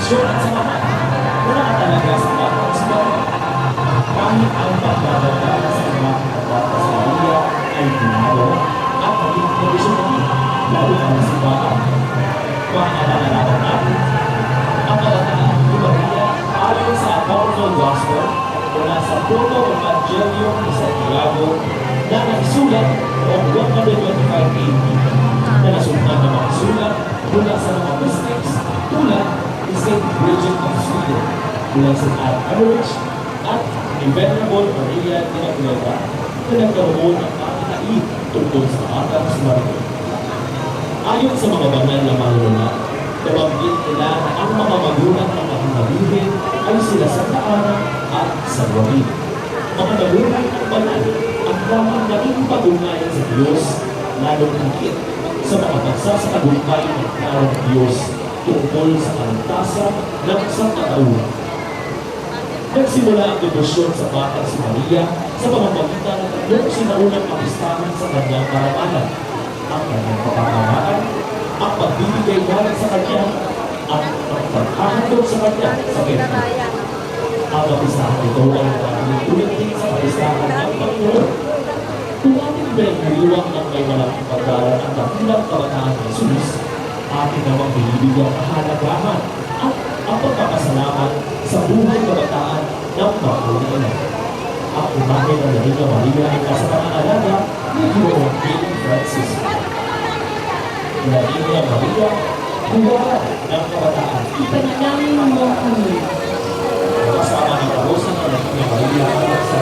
proteksyon at samahan. Wala ka talaga sa batang si Maria. Kahit ang pagdadagdaga sa mga kabatang si Maria ay ginagawa at maging profesional, lalo na ng simbahan. Pangalaman natin, ang kabataan ni Maria ayon sa Apocryphal Gospel mula sa Proto-Evangelium ni Santiago na nagsulat noong 125 AD na nasundan ng mga sulat mula sa mga mystics tulad ni St. Bridget of Sweden, mula sa St. Emmerich at ni Venerable Maria de la Gleba na nagkaroon ng pagkakait tungkol sa batang si Maria. Ayon sa mga banal na manunungan, nabanggit nila na ang mga magulang ng Maria ay sila Santa Ana at San Joaquin. Mga magulang ng banal ang lamang naging pag-ugnayan sa Diyos, lalong higit sa mga pagsasakagumpay ng karang Diyos tungkol sa kaligtasan ng sangkatauhan. Nagsimula ang debosyon sa batang si Maria sa pamamagitan ng tatlong sinaunang kapistahan sa kanyang karamanan: ang kanyang kapakamaan, ang pagbibigay galing sa kanya, at ang paghahandog sa kanya sa benta. Ang kapistahan ito ay nakatuloy din sa kapistahan ng Panginoon. Kung ating pinagdiriwang ng may malaking pagdaran ang dakilang kabataan ng Jesus, ating namang binibigyan kahalagahan at ang pagpapasalamat sa buhay kabataan ng Panginoon. Ang imahe ng Dahiga Maria ay nasa pangangalaga ni Ginoong King Francis. Dahiga Maria, buwan ng kabataan. Ipanalangin mo kami. Kasama ng karosa ng Dahiga Maria sa